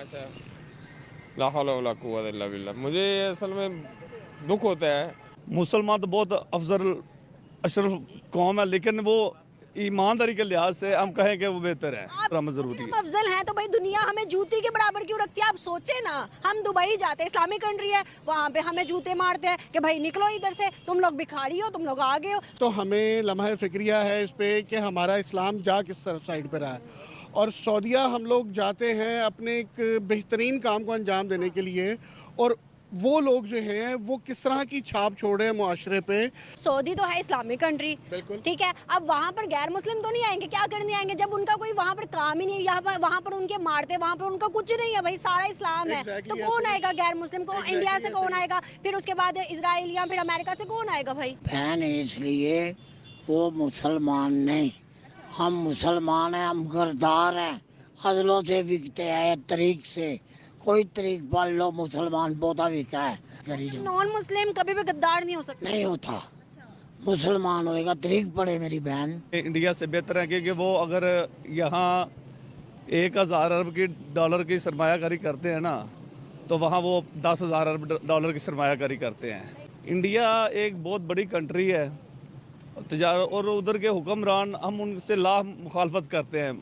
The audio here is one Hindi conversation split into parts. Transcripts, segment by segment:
अच्छा। ला हौला वला कुव्वता इल्ला बिल्लाह। मुझे असल में दुख होता है। मुसलमान तो बहुत अफजल अशरफ कौम है, लेकिन वो ईमानदारी के लिहाज से हम कहें कि वो बेहतर है, आप हमें अगर ज़रूरी हम है। अफजल हैं तो भाई दुनिया हमें जूती के बराबर क्यों रखती है? आप सोचे ना, हम दुबई जाते हैं, इस्लामिक कंट्री है, वहाँ पे हमें जूते मारते हैं कि भाई निकलो इधर से, तुम लोग भिखारी हो, तुम लोग आगे हो। तो हमें लम्हा फ़िक्रिया है इस पे कि हमारा इस्लाम जा किस तरफ साइड पे रहा है। और सऊदीया हम लोग जाते हैं अपने एक बेहतरीन काम को अंजाम देने के लिए, और वो लोग जो हैं वो किस तरह की छाप छोड़े हैं मुआशरे पे। सऊदी तो है इस्लामिक कंट्री, बिल्कुल। ठीक है। अब वहाँ पर गैर मुस्लिम तो नहीं आएंगे, क्या करने आएंगे जब उनका कोई वहाँ पर काम ही नहीं है? यहाँ पर वहाँ पर उनके मारते, वहाँ पर उनका कुछ नहीं है भाई, सारा इस्लाम है। Exactly तो ऐसे कौन ही। आएगा गैर मुस्लिम को? Exactly इंडिया से ऐसे कौन ही। आएगा? फिर उसके बाद इसराइल या फिर अमेरिका से कौन आएगा भाई? बहन इसलिए वो मुसलमान नहीं, हम मुसलमान हैं, हम गरदार हैं, अदलों से बिकते हैं, तरीक से कोई तरीक पढ़ लो, मुसलमान पौधा बिका है गरीब नॉन मुस्लिम कभी भी गद्दार नहीं हो सकता। नहीं होता। मुसलमान होएगा तरीक पढ़े मेरी बहन। इंडिया से बेहतर है, क्योंकि वो अगर यहाँ 1,000 अरब की डॉलर की सरमायाकारी करते हैं ना, तो वहाँ वो 10,000 अरब डॉलर की सरमायाकारी करते हैं। इंडिया एक बहुत बड़ी कंट्री है और उधर के हुक्मरान, हम उनसे लाख मुखालफत करते हैं,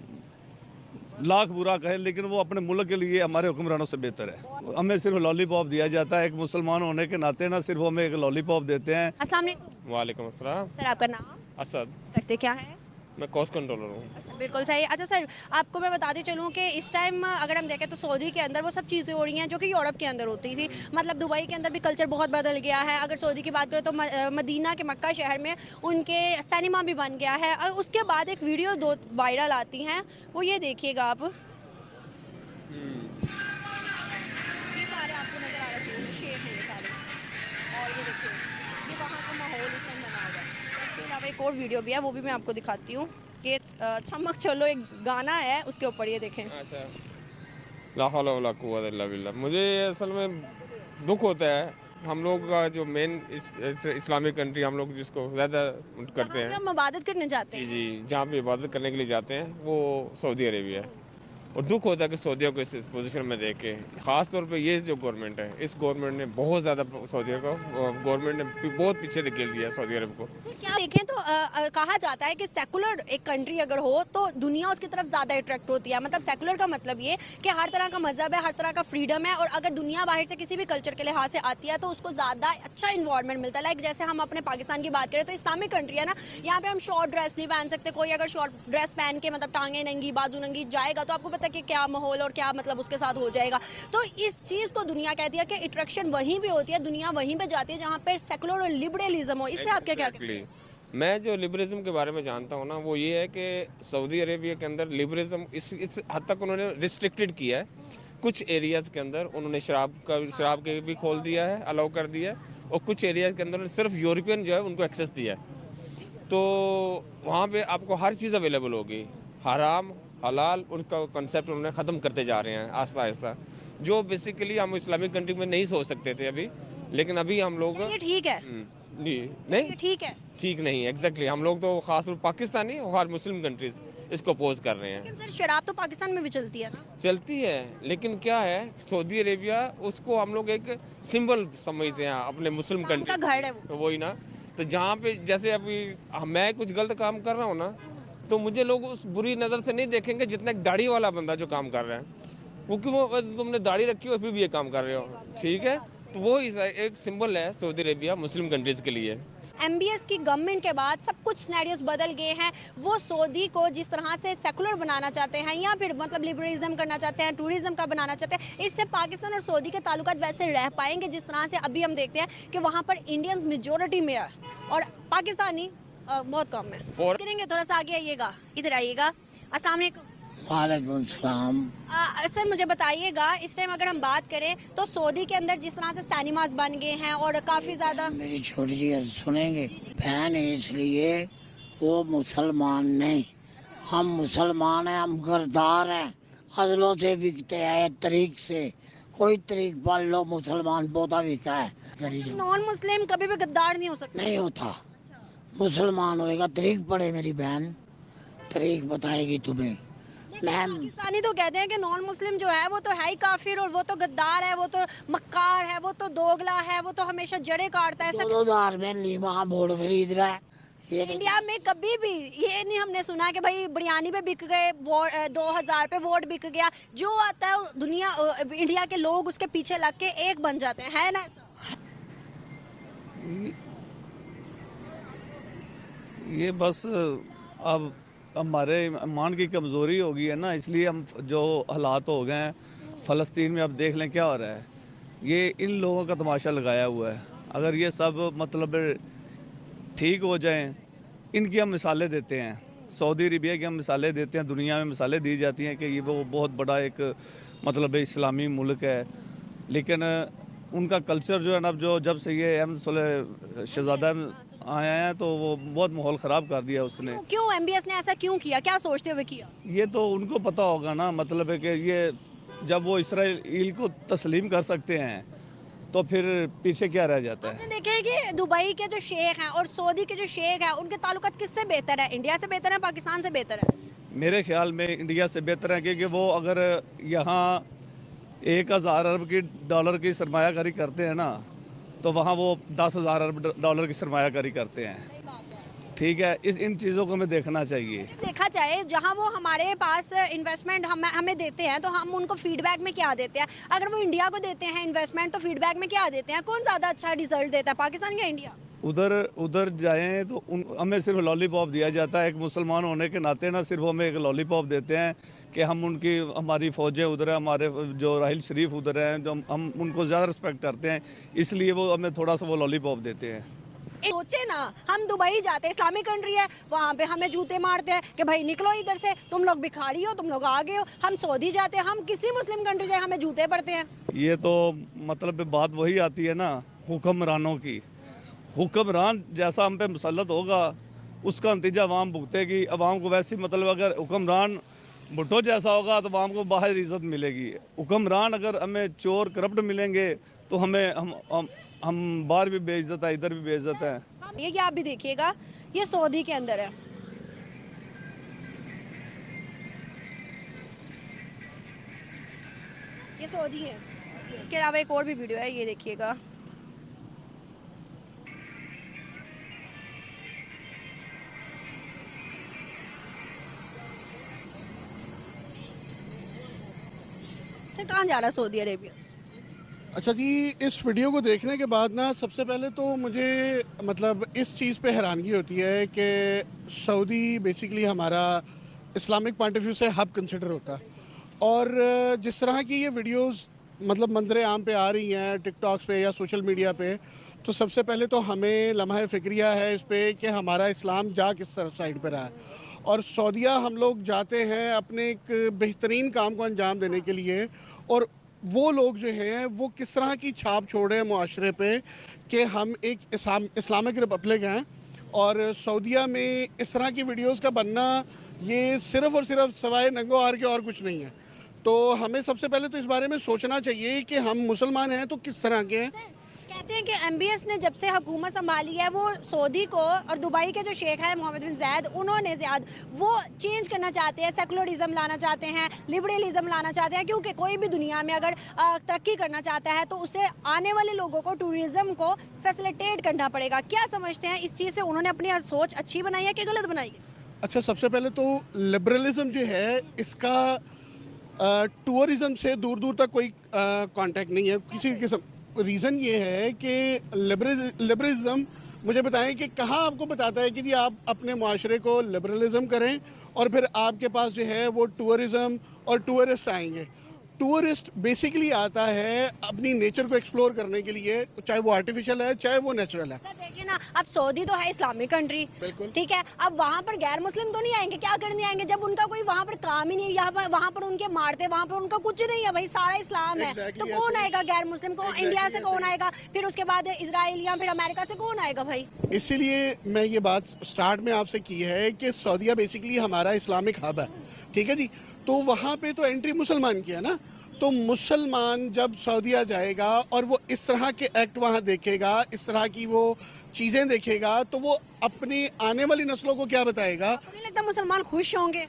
लाख बुरा कहें, लेकिन वो अपने मुल्क के लिए हमारे हुक्मरानों से बेहतर है। हमें सिर्फ लॉलीपॉप दिया जाता है, एक मुसलमान होने के नाते ना सिर्फ हमें एक लॉलीपॉप देते हैं। अस्सलाम वालेकुम। वालेकुम अस्सलाम। सर आपका नाम? असद। करते क्या है? मैं कॉस्ट कंट्रोलर हूँ। अच्छा, बिल्कुल सही। अच्छा सर, आपको मैं बताती चलूँ कि इस टाइम अगर हम देखें तो सऊदी के अंदर वो सब चीज़ें हो रही हैं जो कि यूरोप के अंदर होती थी। मतलब दुबई के अंदर भी कल्चर बहुत बदल गया है। अगर सऊदी की बात करें तो मदीना के मक्का शहर में उनके सिनेमा भी बन गया है। और उसके बाद एक वीडियो दो वायरल आती हैं, वो ये देखिएगा आप। ये सारे आपको नजर आ रहे हैं, शेर हैं ये सारे। और ये देखिए, ये वहाँ का माहौल इस टाइम बना हुआ है। इसके अलावा एक और वीडियो भी है, वो भी मैं आपको दिखाती हूँ कि चमक चलो एक गाना है, उसके ऊपर ये देखें। अच्छा। ला हौला वला कुव्वता इल्ला बिल्लाह। मुझे असल में दुख होता है, हम लोग का जो मेन इस्लामिक कंट्री हम लोग जिसको ज़्यादा करते जहाँ पे हैं, हम इबादत करने जाते जी हैं। जी, जहाँ पे इबादत करने के लिए जाते हैं वो सऊदी अरेबिया है। और दुख होता है कि सऊदिया को इस पोजीशन में देख के, ख़ास तौर पे ये जो गवर्नमेंट है, इस गवर्नमेंट ने बहुत ज़्यादा सऊदिया को, गवर्नमेंट ने बहुत पीछे धकेल दिया सऊदी अरब को। सर, क्या देखें तो कहा जाता है कि सेकुलर एक कंट्री अगर हो तो दुनिया उसकी तरफ ज़्यादा अट्रैक्ट होती है। मतलब सेकुलर का मतलब ये कि हर तरह का मजहब है, हर तरह का फ्रीडम है, और अगर दुनिया बाहर से किसी भी कल्चर के लिहाज से आती है तो उसको ज़्यादा अच्छा इन्वायरमेंट मिलता है। लाइक जैसे हम अपने पाकिस्तान की बात करें तो इस्लामिक कंट्री है ना, यहाँ पे हम शॉर्ट ड्रेस नहीं पहन सकते। कोई अगर शॉर्ट ड्रेस पहन के मतलब टांगे नंगी बाजू नंगी जाएगा तो आपको पता है कि क्या माहौल और क्या मतलब उसके साथ हो जाएगा। तो इस चीज़ को दुनिया कहती है कि अट्रैक्शन वहीं पे होती है, दुनिया वहीं पे जाती है जहाँ पे सेकुलर और लिबरलिज्म हो। इससे आप क्या क्या कहते हैं? Exactly. मैं जो लिबरलिज्म के बारे में जानता हूँ ना, वो ये है कि सऊदी अरेबिया के अंदर लिबरलिज्म इस हद तक उन्होंने रिस्ट्रिक्टेड किया है। कुछ एरियाज़ के अंदर उन्होंने शराब के भी खोल दिया है, अलाउ कर दिया है, और कुछ एरियाज़ के अंदर सिर्फ यूरोपियन जो है उनको एक्सेस दिया है। तो वहाँ पे आपको हर चीज़ अवेलेबल होगी, हराम हलाल, उनका कॉन्सेप्ट उन्होंने ख़त्म करते जा रहे हैं आहिस्ता आहिस्ता, जो बेसिकली हम इस्लामिक कंट्री में नहीं सोच सकते थे अभी, लेकिन अभी हम लोग ये ठीक है, जी नहीं, ये ठीक है। ठीक नहीं है। एग्जैक्टली हम लोग तो खास तौर पाकिस्तानी और मुस्लिम कंट्रीज इसको अपोज कर रहे हैं। लेकिन सर शराब तो पाकिस्तान में भी चलती है ना। चलती है, लेकिन क्या है, सऊदी अरेबिया उसको हम लोग एक सिंबल समझते हैं अपने मुस्लिम इस्लाम का कंट्री, घर है वो। तो वही ना। तो जहाँ पे जैसे अभी मैं कुछ गलत काम कर रहा हूँ ना, तो मुझे लोग उस बुरी नज़र से नहीं देखेंगे जितना एक दाढ़ी वाला बंदा जो काम कर रहा है, क्योंकि वो तुमने दाढ़ी रखी हो फिर भी ये काम कर रहे हो, ठीक है। तो वो एक सिंबल है सऊदी अरेबिया मुस्लिम कंट्रीज़ के लिए। MBS की गवर्नमेंट के बाद सब कुछ सिनेरियोस बदल गए हैं। वो सऊदी को जिस तरह से सेकुलर बनाना चाहते हैं या फिर मतलब लिबरलिज्म करना चाहते हैं, टूरिज्म का बनाना चाहते हैं, इससे पाकिस्तान और सऊदी के ताल्लुकात वैसे रह पाएंगे जिस तरह से अभी हम देखते हैं कि वहाँ पर इंडियंस मेजोरिटी में है और पाकिस्तानी बहुत कम है। करेंगे थोड़ा सा आगे आइएगा, इधर आइएगा। अस्सलाम वालेकुम। वालेकुम सलाम। सर मुझे बताइएगा, इस टाइम अगर हम बात करें तो सऊदी के अंदर जिस तरह से सिनेमाज बन गए हैं और काफ़ी ज़्यादा, मेरी छोटी जी अर्ज सुनेंगे बहन, इसलिए वो मुसलमान नहीं, हम मुसलमान हैं, हम गरदार हैं, अदलों से बिकते हैं, तरीक से कोई तरीक पढ़ लो, मुसलमान पौधा बिका है गरीब नॉन मुस्लिम कभी भी गद्दार नहीं हो सकते। नहीं होता। मुसलमान होएगा तरीक पढ़े मेरी बहन, तरीक बताएगी तुम्हें। मैम पाकिस्तानी तो कहते हैं कि नॉन मुस्लिम जो है वो तो है ही काफिर, और वो तो गद्दार है, वो तो मक्कार है, वो तो दोगला है, वो तो हमेशा जड़ें काटता है। ऐसा 2000 में लीमा वोट खरीद रहा है ये इंडिया में कभी भी ये नहीं हमने सुना कि भाई बिरयानी पे बिक गए, 2000 पे वोट बिक गया। जो आता है दुनिया इंडिया के लोग उसके पीछे लग के एक बन जाते हैं, है ना? ये बस अब हमारे ईमान की कमज़ोरी हो गई है ना, इसलिए हम जो हालात हो गए हैं फ़लस्तीन में, अब देख लें क्या हो रहा है। ये इन लोगों का तमाशा लगाया हुआ है। अगर ये सब मतलब ठीक हो जाएं, इनकी हम मिसालें देते हैं, सऊदी अरबिया की हम मिसालें देते हैं, दुनिया में मिसालें दी जाती हैं कि ये वो बहुत बड़ा एक मतलब इस्लामी मुल्क है, लेकिन उनका कल्चर जो है ना, जो जब से ये अहमद शहजादा आया है तो वो बहुत माहौल ख़राब कर दिया उसने। क्यों एमबीएस ने ऐसा क्यों किया, क्या सोचते हुए किया? ये तो उनको पता होगा ना, मतलब है कि ये जब वो इसराइल को तस्लीम कर सकते हैं तो फिर पीछे क्या रह जाता है। आपने देखा है कि दुबई के जो शेख हैं और सऊदी के जो शेख हैं उनके ताल्लुकात किससे बेहतर है? इंडिया से बेहतर है, पाकिस्तान से बेहतर है? मेरे ख्याल में इंडिया से बेहतर है, क्योंकि वो अगर यहाँ 1000 अरब की डॉलर की सरमायाकारी करते हैं ना, तो वहाँ वो 10,000 अरब डॉलर की सरमायाकारी करते हैं। ठीक है, इन चीज़ों को हमें देखना चाहिए। देखा जाए जहां वो हमारे पास इन्वेस्टमेंट हमें देते हैं तो हम उनको फीडबैक में क्या देते हैं? अगर वो इंडिया को देते हैं इन्वेस्टमेंट तो फीडबैक में क्या देते हैं? कौन ज़्यादा अच्छा रिजल्ट देता है, पाकिस्तान या इंडिया? उधर जाएं तो हमें सिर्फ लॉलीपॉप दिया जाता है। एक मुसलमान होने के नाते ना सिर्फ हमें एक लॉलीपॉप देते हैं कि हमारी फ़ौजें उधर हैं, हमारे जो राहिल शरीफ उधर हैं, जो हम उनको ज़्यादा रिस्पेक्ट करते हैं, इसलिए वो हमें थोड़ा सा वो लॉलीपॉप देते हैं। सोचे ना, हम दुबई जाते हैं, इस्लामिक कंट्री है, वहाँ पे हमें जूते मारते हैं कि भाई निकलो इधर से, तुम लोग भिखारी हो, तुम लोग आगे हो। हम सऊदी जाते हैं, हम किसी मुस्लिम कंट्री जाए हमें जूते पड़ते हैं। ये तो मतलब बात वही आती है ना हुक्मरानों की। हुक्मरान जैसा हम पे मुसल्लत होगा उसका नतीजा अवाम भुगतेगी। अवाम को वैसी मतलब अगर हुक्मरान भुट्टो जैसा होगा तो अवाम को बाहर इज़्ज़त मिलेगी। हुक्मरान अगर हमें चोर करप्ट मिलेंगे तो हम बाहर भी बेइज्जत है, इधर भी बेइज्जत है। ये आप भी देखिएगा, ये सऊदी के अंदर है। ये सऊदी है, इसके अलावा एक और भी वीडियो है, ये देखिएगा। कहाँ जा रहा है सऊदी अरेबिया? अच्छा जी, इस वीडियो को देखने के बाद ना सबसे पहले तो मुझे मतलब इस चीज़ पे हैरानगी होती है कि सऊदी बेसिकली हमारा इस्लामिक पॉइंट ऑफ व्यू से हब कंसिडर होता है, और जिस तरह की ये वीडियोस मतलब मंजर आम पे आ रही हैं टिकटॉक्स पे या सोशल मीडिया पे, तो सबसे पहले तो हमें लम्हा फ़िक्रिया है इस पे कि हमारा इस्लाम जा किस तरफ साइड पे रहा है। और सऊदीया हम लोग जाते हैं अपने एक बेहतरीन काम को अंजाम देने के लिए, और वो लोग जो हैं वो किस तरह की छाप छोड़े हैं मुआशरे पे कि हम एक इस्लामिक रिपब्लिक हैं। और सऊदीया में इस तरह की वीडियोस का बनना ये सिर्फ़ और सिर्फ सवाए नंगो हार के और कुछ नहीं है। तो हमें सबसे पहले तो इस बारे में सोचना चाहिए कि हम मुसलमान हैं तो किस तरह के हैं। कहते हैं कि एमबीएस ने जब से हुकूमत संभाली है वो सऊदी को और दुबई के जो शेख है मोहम्मद बिन जायद, उन्होंने वो चेंज करना चाहते हैं, सेकुलरिज्म लाना चाहते हैं, लिबरलिज्म लाना चाहते हैं, क्योंकि कोई भी दुनिया में अगर तरक्की करना चाहता है तो उसे आने वाले लोगों को टूरिज्म को फैसिलिटेट करना पड़ेगा। क्या समझते हैं इस चीज़ से उन्होंने अपनी सोच अच्छी बनाई है कि गलत बनाई है? अच्छा, सबसे पहले तो लिबरलिज्म जो है इसका टूरिज्म से दूर दूर तक कोई कांटेक्ट नहीं है किसी किस्म। रीज़न ये है कि लिबरलिज्म मुझे बताएं कि कहाँ आपको बताता है कि जी आप अपने माशरे को लिबरलिज्म करें और फिर आपके पास जो है वो टूरिज्म और टूरिस्ट आएंगे। टूरिस्ट बेसिकली आता है अपनी नेचर को एक्सप्लोर करने के लिए, चाहे वो आर्टिफिशियल है चाहे वो नेचुरल है। देखिए ना, अब सऊदी तो है इस्लामिक कंट्री, बिल्कुल ठीक है, अब वहाँ पर गैर मुस्लिम तो नहीं आएंगे, क्या करने आएंगे जब उनका कोई वहाँ पर काम ही नहीं है। यहाँ वहाँ पर उनके मारते, वहाँ पर उनका कुछ नहीं है, भाई सारा इस्लाम है। तो कौन आएगा गैर मुस्लिम को? इंडिया से कौन आएगा, फिर उसके बाद इजराइल या फिर अमेरिका से कौन आएगा भाई? इसीलिए मैं ये बात स्टार्ट में आपसे की है कि सऊदीया बेसिकली हमारा इस्लामिक हब है, ठीक है जी। तो वहाँ पे तो एंट्री मुसलमान की है ना, तो मुसलमान जब सऊदीया जाएगा और वो इस तरह के एक्ट वहाँ देखेगा, इस तरह की वो चीज़ें देखेगा, तो वो अपनी आने वाली नस्लों को क्या बताएगा? नहीं लगता मुसलमान खुश होंगे?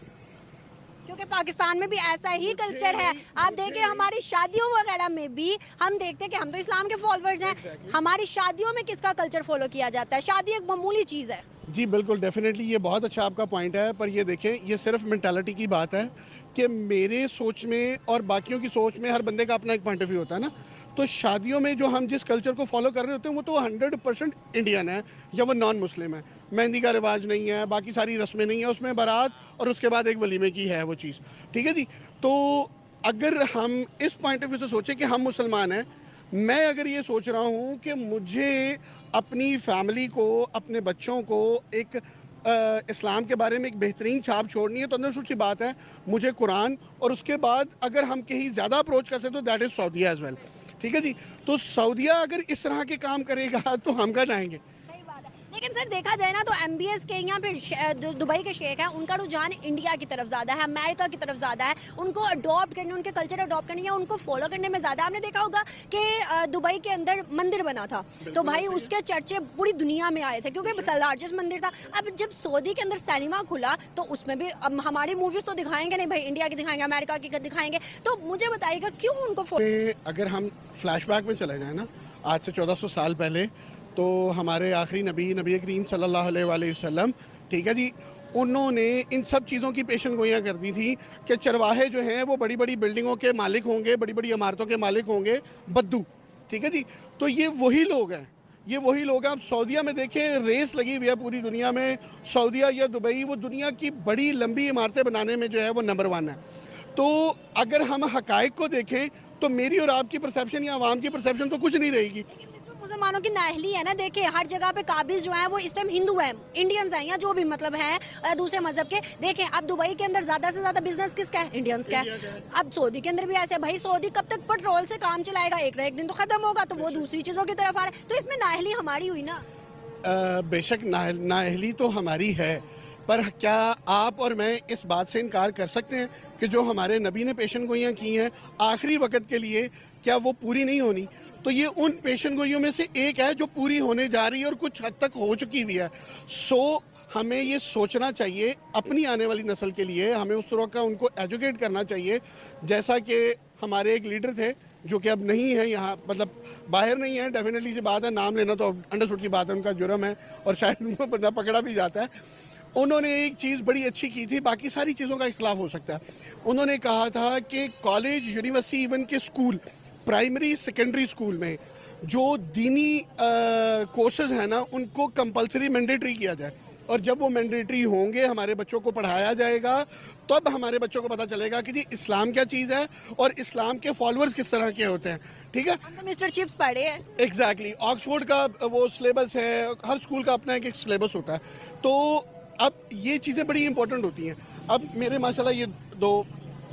क्योंकि पाकिस्तान में भी ऐसा ही कल्चर है। आप देखें हमारी शादियों वगैरह में भी हम देखते हैं कि हम तो इस्लाम के फॉलोअर्स हैं, हमारी शादियों में किसका कल्चर फॉलो किया जाता है? शादी एक मामूली चीज़ है। जी बिल्कुल, डेफिनेटली ये बहुत अच्छा आपका पॉइंट है, पर ये देखें, ये सिर्फ मेंटालिटी की बात है कि मेरे सोच में और बाकियों की सोच में हर बंदे का अपना एक पॉइंट ऑफ व्यू होता है ना। तो शादियों में जो हम जिस कल्चर को फॉलो कर रहे होते हैं वो तो 100% इंडियन है या वो नॉन मुस्लिम है। मेहंदी का रिवाज नहीं है, बाकी सारी रस्में नहीं है, उसमें बारात और उसके बाद एक वलीमे की है वो चीज़, ठीक है जी। तो अगर हम इस पॉइंट ऑफ व्यू से सोचें कि हम मुसलमान हैं, मैं अगर ये सोच रहा हूँ कि मुझे अपनी फैमिली को, अपने बच्चों को एक इस्लाम के बारे में एक बेहतरीन छाप छोड़नी है, तो अंदर सी बात है मुझे कुरान, और उसके बाद अगर हम कहीं ज़्यादा अप्रोच कर सकते तो दैट इज़ सऊदीया एज़ वेल, ठीक है जी। तो सऊदीया अगर इस तरह के काम करेगा तो हम कहाँ जाएंगे? सही बात है। लेकिन सर देखा जाए ना तो एमबीएस के या फिर दुबई के शेख हैं, उनका रुझान इंडिया की तरफ ज़्यादा है, अमेरिका की तरफ ज़्यादा है। उनको अडॉप्ट करने, उनके कल्चर अडॉप्ट करने या उनको फॉलो करने में ज़्यादा। आपने देखा होगा कि दुबई के अंदर मंदिर बना था, तो भाई उसके चर्चे पूरी दुनिया में आए थे क्योंकि लार्जेस्ट मंदिर था। अब जब सऊदी के अंदर सिनेमा खुला तो उसमें भी अब हमारी मूवीज़ तो दिखाएंगे नहीं भाई, इंडिया की दिखाएंगे, अमेरिका की दिखाएंगे। तो मुझे बताइएगा क्यों उनको अगर हम फ्लैशबैक में चले जाएँ ना, आज से 1400 साल पहले, तो हमारे आखिरी नबी करीम सल्लल्लाहु अलैहि वसल्लम, ठीक है जी, उन्होंने इन सब चीज़ों की पेशन गोइयाँ कर दी थी कि चरवाहे जो हैं वो बड़ी बड़ी बिल्डिंगों के मालिक होंगे, बड़ी बड़ी इमारतों के मालिक होंगे, बद्दू, ठीक है जी। तो ये वही लोग हैं, ये वही लोग हैं। आप सऊदीया में देखें, रेस लगी हुई है पूरी दुनिया में, सऊदीया या दुबई वो दुनिया की बड़ी लंबी इमारतें बनाने में जो है वो नंबर 1 है। तो अगर हम हकायक को देखें तो मेरी और आपकी परसेप्शन या आवाम की परसेप्शन तो कुछ नहीं रहेगी। मुसलमानों की नाहली है ना। देखिए हर जगह पे काबिज जो हैं वो इस टाइम हिंदू हैं, इंडियंस हैं, या जो भी मतलब हैं दूसरे मजहब के। देखिए अब दुबई के अंदर ज्यादा से ज्यादा बिजनेस किसका है? इंडियंस का है। अब सऊदी के अंदर भी ऐसे, भाई सऊदी कब तक पेट्रोल से काम चलाएगा? एक ना एक दिन तो खत्म होगा, तो वो दूसरी चीजों की तरफ आ रहा है। तो इसमें नाहली हमारी हुई ना। बेशक नाअहली तो हमारी है, पर क्या आप और मैं इस बात से इनकार कर सकते हैं कि जो हमारे नबी ने पेशन गोइयाँ की हैं आखिरी वक्त के लिए, क्या वो पूरी नहीं होनी? तो ये उन पेशन गोइयों में से एक है जो पूरी होने जा रही है और कुछ हद तक हो चुकी भी है। सो हमें ये सोचना चाहिए अपनी आने वाली नस्ल के लिए, हमें उस तरह का उनको एजुकेट करना चाहिए। जैसा कि हमारे एक लीडर थे जो कि अब नहीं है यहाँ, मतलब बाहर नहीं है, डेफिनेटली सी बात है, नाम लेना तो अंडरस्टूड की बात है, उनका जुर्म है और शायद उनको बंदा पकड़ा भी जाता है। उन्होंने एक चीज़ बड़ी अच्छी की थी, बाकी सारी चीज़ों का इख्तलाफ हो सकता है। उन्होंने कहा था कि कॉलेज, यूनिवर्सिटी, इवन के स्कूल, प्राइमरी सेकेंडरी स्कूल में जो दीनी कोर्सेज हैं ना उनको कंपलसरी मैंडेटरी किया जाए, और जब वो मैंडेटरी होंगे हमारे बच्चों को पढ़ाया जाएगा, तब हमारे बच्चों को पता चलेगा कि जी इस्लाम क्या चीज़ है और इस्लाम के फॉलोअर्स किस तरह के होते हैं, ठीक है। हम तो मिस्टर चिप्स पढ़े हैं। एग्जैक्टली, ऑक्सफोर्ड का वो सिलेबस है, हर स्कूल का अपना एक सिलेबस होता है। तो अब ये चीज़ें बड़ी इंपॉर्टेंट होती हैं। अब मेरे माशाल्लाह ये दो,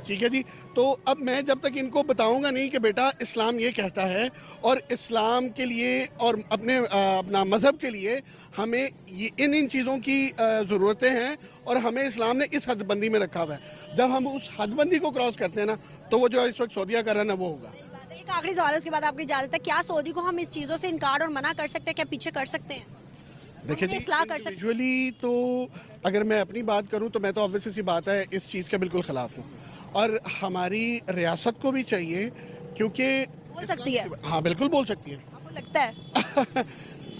ठीक है जी, तो अब मैं जब तक इनको बताऊंगा नहीं कि बेटा इस्लाम ये कहता है और इस्लाम के लिए और अपना मज़हब के लिए हमें ये इन चीज़ों की ज़रूरतें हैं और हमें इस्लाम ने इस हदबंदी में रखा हुआ है। जब हम उस हदबंदी को क्रॉस करते हैं ना, तो वो जो इस वक्त सऊदीया कर रहा है ना, वो होगा। एक आखिरी सवाल है, उसके बाद आपकी इजाजत है। क्या सऊदी को हम इस चीज़ों से इनकार और मना कर सकते हैं? क्या पीछे कर सकते हैं? देखिए जी, इस्लाह कर सकते हैं? इंडिविजुअली तो अगर मैं अपनी बात करूं तो मैं तो ऑब्वियस सी बात है इस चीज़ के बिल्कुल ख़िलाफ़ हूं, और हमारी रियासत को भी चाहिए, क्योंकि बोल सकती है। हाँ बिल्कुल बोल सकती है। आपको लगता है?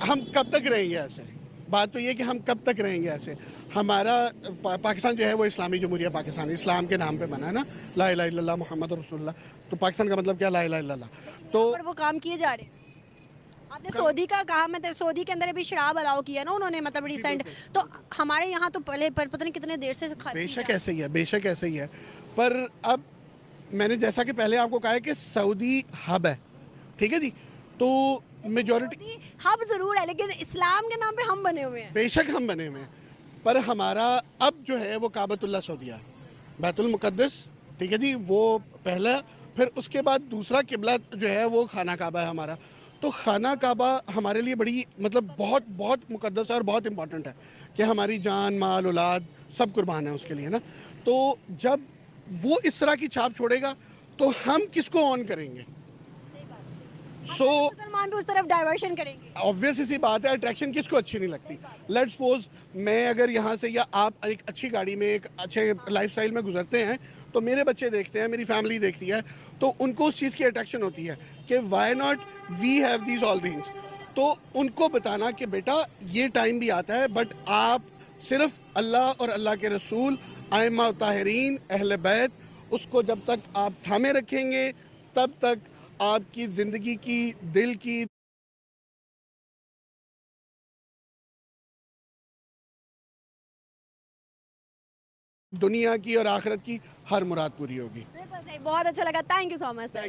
हम कब तक रहेंगे ऐसे? बात तो ये कि हम कब तक रहेंगे ऐसे। हमारा पाकिस्तान जो है वो इस्लामी जमहूरिया पाकिस्तान इस्लाम के नाम पे बना है ना, ला इलाहा इल्लल्लाह मुहम्मद रसूलुल्लाह। तो पाकिस्तान का मतलब क्या? ला इलाहा इल्लल्लाह। तो पर वो काम किए जा रहे हैं। आपने सऊदी का कहा, मतलब सऊदी के अंदर अभी शराब अलाउ किया ना उन्होंने, मतलब रिसेंट। तो हमारे यहाँ तो पहले पता नहीं कितने देर से बेशक ऐसे ही है, बेशक ऐसे ही है, पर अब मैंने जैसा कि पहले आपको कहा है कि सऊदी हब है, ठीक है जी, तो मेजॉरिटी हब जरूर है, लेकिन इस्लाम के नाम पे हम बने हुए हैं। बेशक हम बने हुए हैं, पर हमारा अब जो है वो काबतुल्लाह सऊदिया, बैतुल मुक़द्दस, ठीक है जी, वो पहला, फिर उसके बाद दूसरा किबला जो है वो खाना काबा है हमारा। तो खाना काबा हमारे लिए बड़ी, मतलब बहुत बहुत मुक़द्दस है और बहुत इम्पॉर्टेंट है कि हमारी जान, माल, औलाद सब कुर्बान है उसके लिए ना। तो जब वो इस तरह की छाप छोड़ेगा तो हम किसको ऑन करेंगे? सो मुसलमान भी उस तरफ डाइवर्शन करेंगे। ऑब्वियस इसी बात है, अट्रैक्शन किसको अच्छी नहीं लगती। लेट्स सपोज मैं अगर यहाँ से या आप एक अच्छी गाड़ी में एक अच्छे लाइफस्टाइल में गुजरते हैं, तो मेरे बच्चे देखते हैं, मेरी फैमिली देखती है, तो उनको उस चीज़ की अट्रैक्शन होती है कि why not we have these all things. तो उनको बताना कि बेटा ये टाइम भी आता है, बट आप सिर्फ अल्लाह और अल्लाह के रसूल आइम्मा ताहिरीन अहले बैत, उसको जब तक आप थामे रखेंगे तब तक आपकी ज़िंदगी की, दिल की, दुनिया की और आखिरत की हर मुराद पूरी होगी। बिल्कुल सही, बहुत अच्छा लगा, thank you so much sir.